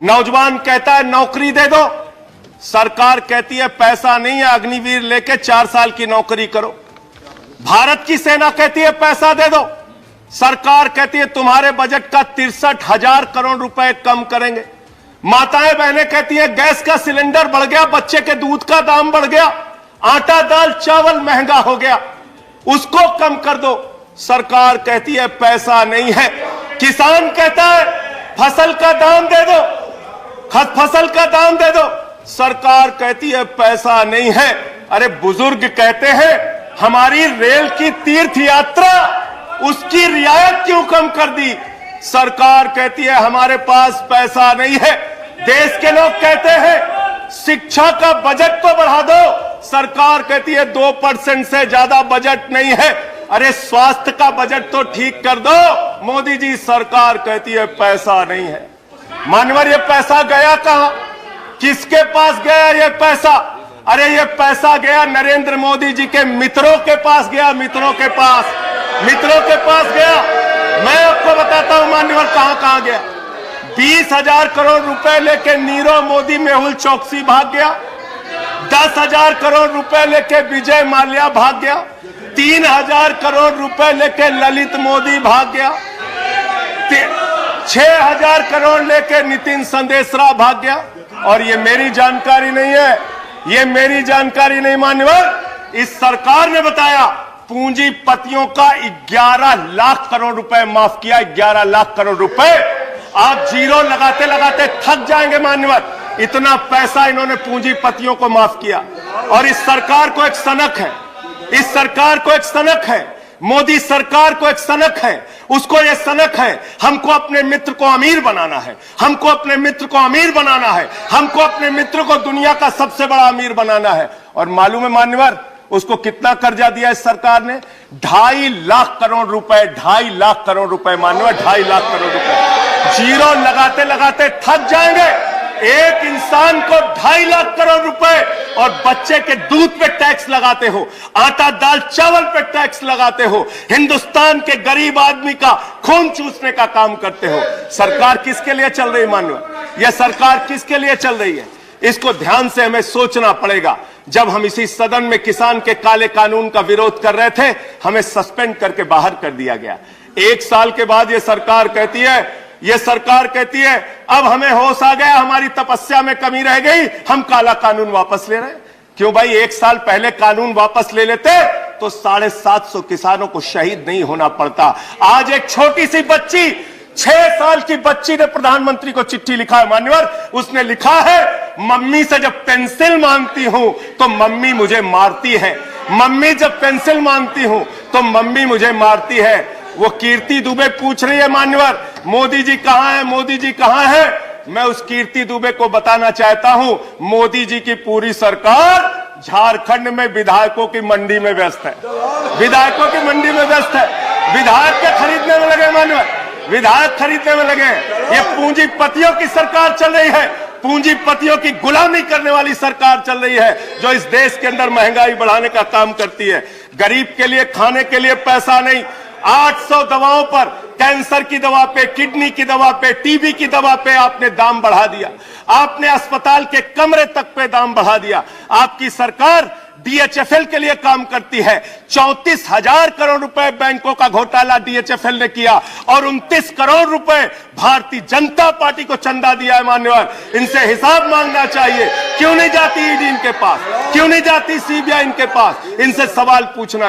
नौजवान कहता है नौकरी दे दो, सरकार कहती है पैसा नहीं है, अग्निवीर लेके 4 साल की नौकरी करो। भारत की सेना कहती है पैसा दे दो, सरकार कहती है तुम्हारे बजट का 63,000 करोड़ रुपए कम करेंगे। माताएं बहनें कहती हैं गैस का सिलेंडर बढ़ गया, बच्चे के दूध का दाम बढ़ गया, आटा दाल चावल महंगा हो गया, उसको कम कर दो, सरकार कहती है पैसा नहीं है। किसान कहता है फसल का दाम दे दो, फसल का दाम दे दो, सरकार कहती है पैसा नहीं है। अरे बुजुर्ग कहते हैं हमारी रेल की तीर्थ यात्रा, उसकी रियायत क्यों कम कर दी, सरकार कहती है हमारे पास पैसा नहीं है। देश के लोग कहते हैं शिक्षा का बजट तो बढ़ा दो, सरकार कहती है 2% से ज्यादा बजट नहीं है। अरे स्वास्थ्य का बजट तो ठीक कर दो, मोदी जी, सरकार कहती है पैसा नहीं है। मानवर ये पैसा गया कहां, किसके पास गया ये पैसा? अरे ये पैसा गया नरेंद्र मोदी जी के मित्रों के पास गया, मित्रों के पास गया। मैं आपको बताता हूं मान्यवर कहां गया। 20,000 करोड़ रुपए लेके नीरव मोदी मेहुल चौकसी भाग गया, 10,000 करोड़ रुपए लेके विजय माल्या भाग गया, 3,000 करोड़ रुपए लेके ललित मोदी भाग गया, 6,000 करोड़ लेके नितिन संदेशरा भाग गया। और ये मेरी जानकारी नहीं है, ये मेरी जानकारी नहीं मान्यवर, इस सरकार ने बताया पूंजीपतियों का 11 लाख करोड़ रुपए माफ किया। 11 लाख करोड़ रुपए आप जीरो लगाते लगाते थक जाएंगे मान्यवर, इतना पैसा इन्होंने पूंजीपतियों को माफ किया। और इस सरकार को एक सनक है, इस सरकार को एक सनक है, मोदी सरकार को एक सनक है, उसको ये सनक है हमको अपने मित्र को अमीर बनाना है, हमको अपने मित्र को अमीर बनाना है, हमको अपने मित्र को दुनिया का सबसे बड़ा अमीर बनाना है। और मालूम है मान्यवर उसको कितना कर्जा दिया इस सरकार ने? 2.5 लाख करोड़ रुपए, 2.5 लाख करोड़ रुपए मान्यवर, 2.5 लाख करोड़ रुपए। जीरो लगाते लगाते थक जाएंगे। एक इंसान को 2.5 लाख करोड़ रुपए और बच्चे के दूध पे टैक्स लगाते हो, आटा दाल चावल पे टैक्स लगाते हो, हिंदुस्तान के गरीब आदमी का खून चूसने का काम करते हो। सरकार किसके लिए चल रही मान्यवर? यह सरकार किसके लिए चल रही है? इसको ध्यान से हमें सोचना पड़ेगा। जब हम इसी सदन में किसान के काले कानून का विरोध कर रहे थे, हमें सस्पेंड करके बाहर कर दिया गया। 1 साल के बाद यह सरकार कहती है अब हमें होश आ गया, हमारी तपस्या में कमी रह गई, हम काला कानून वापस ले रहे हैं। क्यों भाई? 1 साल पहले कानून वापस ले लेते तो 750 किसानों को शहीद नहीं होना पड़ता। आज एक छोटी सी बच्ची, 6 साल की बच्ची ने प्रधानमंत्री को चिट्ठी लिखा है मान्यवर। उसने लिखा है मम्मी से जब पेंसिल मांगती हूं तो मम्मी मुझे मारती है, मम्मी जब पेंसिल मांगती हूं तो मम्मी मुझे मारती है। वो कीर्ति दुबे पूछ रही है मान्यवर मोदी जी कहां है, मोदी जी कहां है? मैं उस कीर्ति दुबे को बताना चाहता हूं मोदी जी की पूरी सरकार झारखंड में विधायकों की मंडी में व्यस्त है, विधायकों की मंडी में व्यस्त है, विधायक के खरीदने में लगे मान्यवर, विधायक खरीदने में लगे। ये पूंजीपतियों की सरकार चल रही है, पूंजीपतियों की गुलामी करने वाली सरकार चल रही है, जो इस देश के अंदर महंगाई बढ़ाने का काम करती है। गरीब के लिए खाने के लिए पैसा नहीं, 800 दवाओं पर, कैंसर की दवा पे, किडनी की दवा पे, टीबी की दवा पे आपने दाम बढ़ा दिया, आपने अस्पताल के कमरे तक पे दाम बढ़ा दिया। आपकी सरकार डीएचएफएल के लिए काम करती है। 34,000 करोड़ रुपए बैंकों का घोटाला डीएचएफएल ने किया और 29 करोड़ रुपए भारतीय जनता पार्टी को चंदा दिया है मान्यवर। इनसे हिसाब मांगना चाहिए। क्यों नहीं जाती ईडी इनके पास, क्यों नहीं जाती सीबीआई इनके पास? इनसे सवाल पूछना